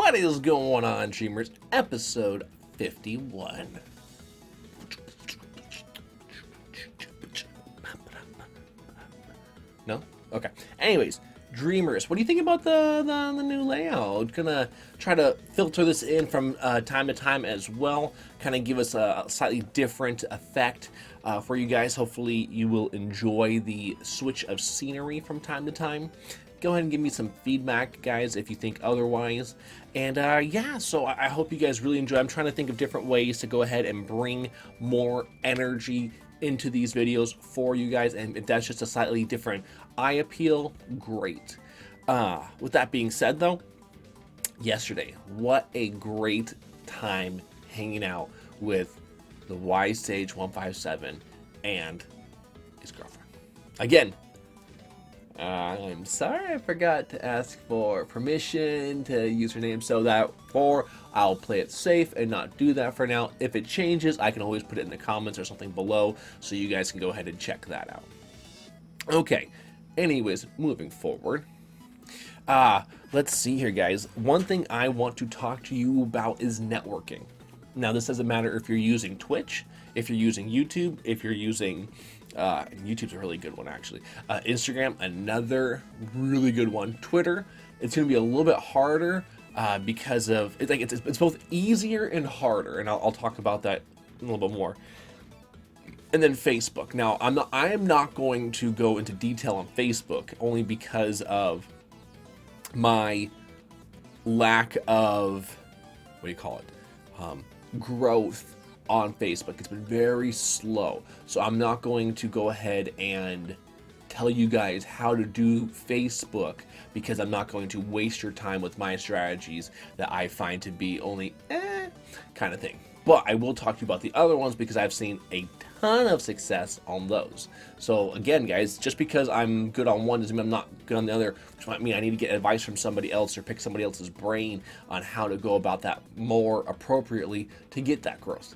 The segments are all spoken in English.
What is going on, Dreamers? Episode 51. No? Okay. Anyways, Dreamers, what do you think about the new layout? Gonna try to filter this in from time to time as well. Kind of give us a slightly different effect for you guys. Hopefully you will enjoy the switch of scenery from time to time. Go ahead and give me some feedback, guys, if you think otherwise. And yeah, so I hope you guys really enjoy. I'm trying to think of different ways to go ahead and bring more energy into these videos for you guys, and if that's just a slightly different eye appeal, great. With that being said, though, yesterday, what a great time hanging out with the Wise Sage 157 and his girlfriend. Again, I'm sorry I forgot to ask for permission to use her name, so that I'll play it safe and not do that for now. If it changes, I can always put it in the comments or something below, so you guys can go ahead and check that out. Okay, anyways, moving forward. Let's see here, guys. One thing I want to talk to you about is networking. Now, this doesn't matter if you're using Twitch, if you're using YouTube, if you're using YouTube's a really good one, actually. Instagram, another really good one. Twitter, it's going to be a little bit harder because of it's both easier and harder, and I'll talk about that a little bit more. And then Facebook. Now, I am not going to go into detail on Facebook, only because of my lack of growth on Facebook. It's been very slow, so I'm not going to go ahead and tell you guys how to do Facebook, because I'm not going to waste your time with my strategies that I find to be only kind of thing. But I will talk to you about the other ones, because I've seen a ton of success on those. So again, guys, just because I'm good on one doesn't mean I'm not good on the other, which might mean I need to get advice from somebody else or pick somebody else's brain on how to go about that more appropriately to get that growth.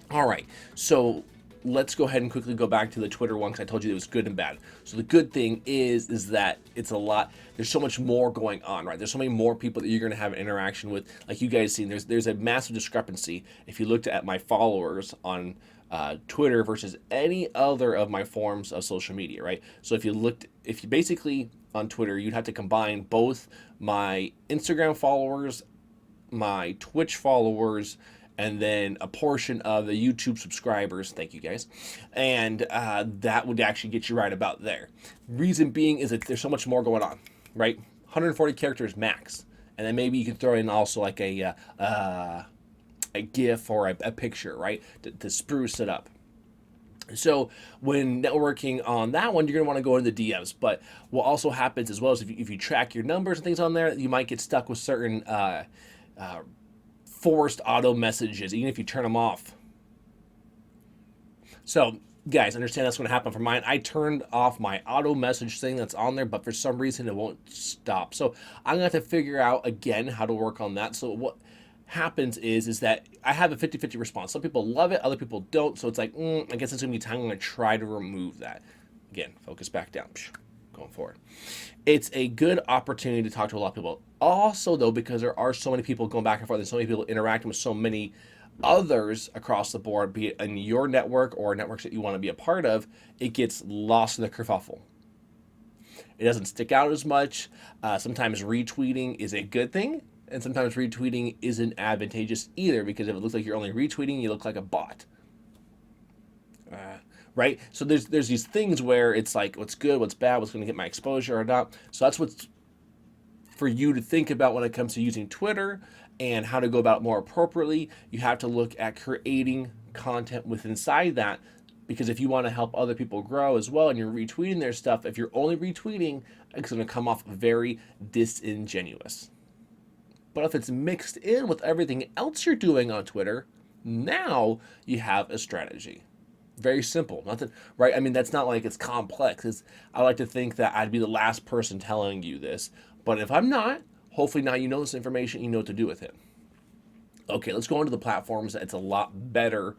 All right, so let's go ahead and quickly go back to the Twitter one, because I told you it was good and bad. So the good thing is that it's a lot. There's so much more going on, right? There's so many more people that you're going to have an interaction with. Like you guys seen, there's a massive discrepancy if you looked at my followers on Twitter versus any other of my forms of social media, right? So if you basically on Twitter, you'd have to combine both my Instagram followers, my Twitch followers, and then a portion of the YouTube subscribers. Thank you, guys. And that would actually get you right about there. Reason being is that there's so much more going on, right? 140 characters max. And then maybe you can throw in also like a GIF or a picture, right? To spruce it up. So when networking on that one, you're going to want to go into the DMs. But what also happens as well is if you track your numbers and things on there, you might get stuck with certain forced auto messages, even if you turn them off. So guys, understand that's going to happen for mine. I turned off my auto message thing that's on there, but for some reason it won't stop. So I'm going to have to figure out again how to work on that. So what happens is that I have a 50-50 response. Some people love it, other people don't. So it's like, I guess it's going to be time. I'm going to try to remove that. Again, focus back down. Going forward. It's a good opportunity to talk to a lot of people. Also, though, because there are so many people going back and forth and so many people interacting with so many others across the board, be it in your network or networks that you want to be a part of, it gets lost in the kerfuffle. It doesn't stick out as much. Sometimes retweeting is a good thing, and sometimes retweeting isn't advantageous either, because if it looks like you're only retweeting, you look like a bot. Right? So there's these things where it's like, what's good, what's bad, what's going to get my exposure or not. So that's what's for you to think about when it comes to using Twitter and how to go about it more appropriately. You have to look at creating content with inside that, because if you want to help other people grow as well and you're retweeting their stuff, if you're only retweeting, it's going to come off very disingenuous. But if it's mixed in with everything else you're doing on Twitter, now you have a strategy. Very simple, nothing, right? I mean, that's not like it's complex. I like to think that I'd be the last person telling you this, but if I'm not, hopefully now you know this information, you know what to do with it. Okay, let's go into the platforms. It's a lot better.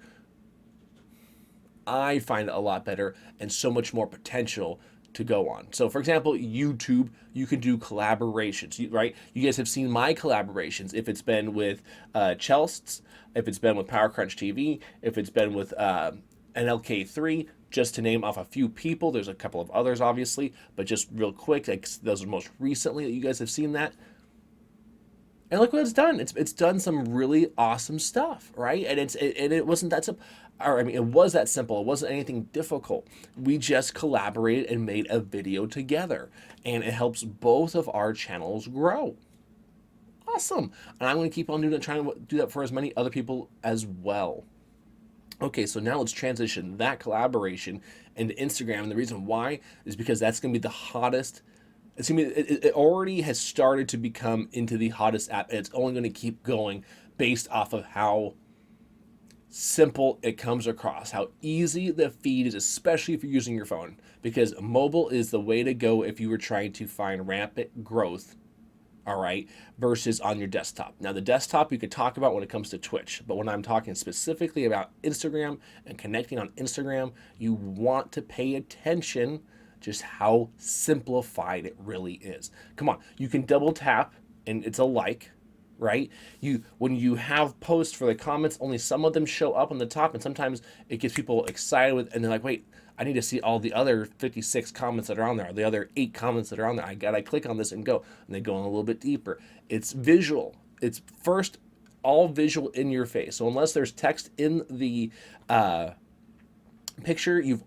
I find it a lot better and so much more potential to go on. So, for example, YouTube, you can do collaborations, right? You guys have seen my collaborations. If it's been with Chelsea, if it's been with Power Crunch TV, if it's been with NLK3, just to name off a few people. There's a couple of others, obviously, but just real quick, like those are most recently that you guys have seen that. And look what it's done. It's done some really awesome stuff, right? And it wasn't that simple. Or I mean, it was that simple. It wasn't anything difficult. We just collaborated and made a video together, and it helps both of our channels grow. Awesome. And I'm going to keep on doing that, trying to do that for as many other people as well. Okay, so now let's transition that collaboration into Instagram, and the reason why is because that's going to be the hottest. It's gonna be, it already has started to become into the hottest app, and it's only going to keep going based off of how simple it comes across, how easy the feed is, especially if you're using your phone, because mobile is the way to go if you were trying to find rampant growth, all right, versus on your desktop. Now, the desktop you could talk about when it comes to Twitch, but when I'm talking specifically about Instagram and connecting on Instagram, you want to pay attention just how simplified it really is. Come on, you can double tap and it's a like, right? When you have posts for the comments, only some of them show up on the top, and sometimes it gets people excited with, and they're like, wait, I need to see all the other 56 comments that are on there, the other 8 comments that are on there. I gotta click on this and go, and they go in a little bit deeper. It's visual. It's first all visual in your face. So unless there's text in the picture, it's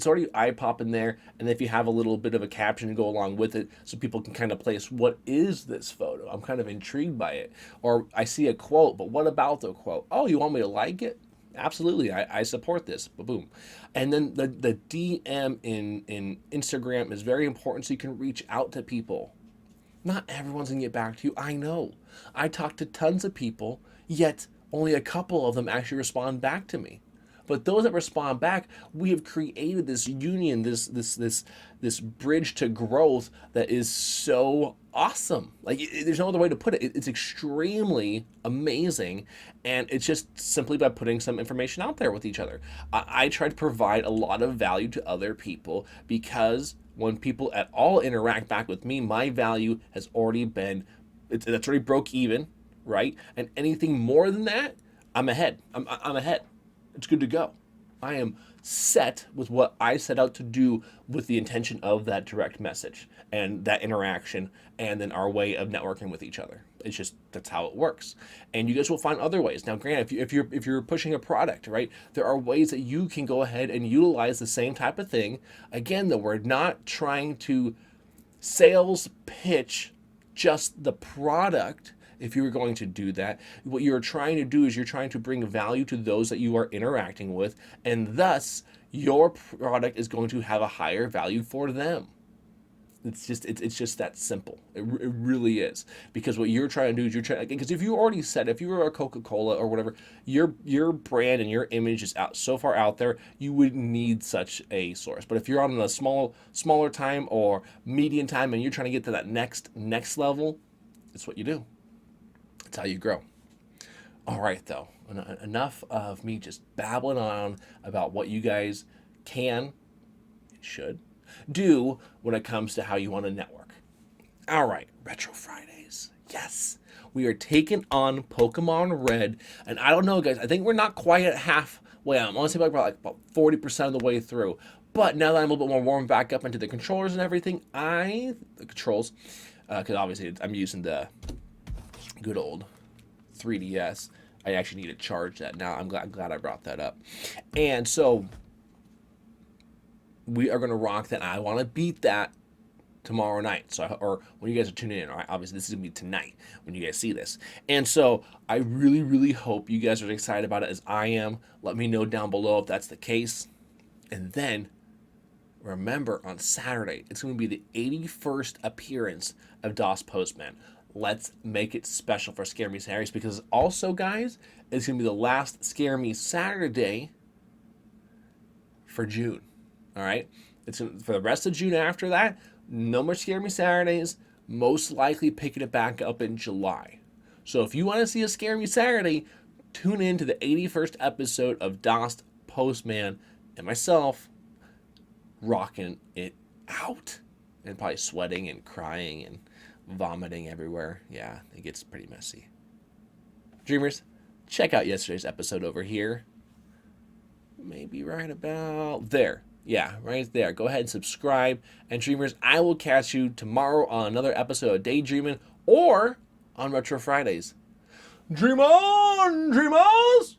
already eye popping there, and if you have a little bit of a caption to go along with it so people can kind of place, what is this photo? I'm kind of intrigued by it. Or I see a quote, but what about the quote? Oh, you want me to like it? Absolutely, I support this. Boom. And then the DM in Instagram is very important, so you can reach out to people. Not everyone's gonna get back to you. I know. I talk to tons of people, yet only a couple of them actually respond back to me. But those that respond back, we have created this union, this bridge to growth that is so awesome. Like, there's no other way to put it. It's extremely amazing, and it's just simply by putting some information out there with each other. I try to provide a lot of value to other people, because when people at all interact back with me, my value has already been, that's already broke even, right? And anything more than that, I'm ahead. I'm ahead. It's good to go. I am set with what I set out to do with the intention of that direct message and that interaction, and then our way of networking with each other. It's just, that's how it works. And you guys will find other ways. Now, granted, if you're pushing a product, right, there are ways that you can go ahead and utilize the same type of thing. Again, though, we're not trying to sales pitch just the product. If you were going to do that, what you're trying to do is you're trying to bring value to those that you are interacting with, and thus your product is going to have a higher value for them. It's just that simple. It really is. Because what you're trying to do is because if you already said, if you were a Coca-Cola or whatever, your brand and your image is out so far out there, you wouldn't need such a source. But if you're on a smaller time or medium time and you're trying to get to that next level, it's what you do. It's how you grow. All right, though, enough of me just babbling on about what you guys can, should do when it comes to how you want to network. All right, Retro Fridays. Yes, we are taking on Pokemon Red, and I don't know, guys. I think we're not quite at halfway. I'm honestly about 40% of the way through. But now that I'm a little bit more warmed back up into the controllers and everything, the controls, because obviously I'm using the good old 3DS. I actually need to charge that now. I'm glad I brought that up. And so we are going to rock that. I want to beat that tomorrow night. So, or when you guys are tuning in, all right, obviously this is going to be tonight when you guys see this. And so I really, really hope you guys are as excited about it as I am. Let me know down below if that's the case. And then remember, on Saturday, it's going to be the 81st appearance of DOS Postman. Let's make it special for Scare Me Saturdays, because also, guys, it's going to be the last Scare Me Saturday for June. All right? It's for the rest of June after that, no more Scare Me Saturdays, most likely picking it back up in July. So if you want to see a Scare Me Saturday, tune in to the 81st episode of DOS Postman and myself rocking it out and probably sweating and crying and vomiting everywhere. Yeah, it gets pretty messy. Dreamers, check out yesterday's episode over here. Maybe right about there. Yeah, right there. Go ahead and subscribe. And Dreamers, I will catch you tomorrow on another episode of Daydreaming or on Retro Fridays. Dream on, dreamers!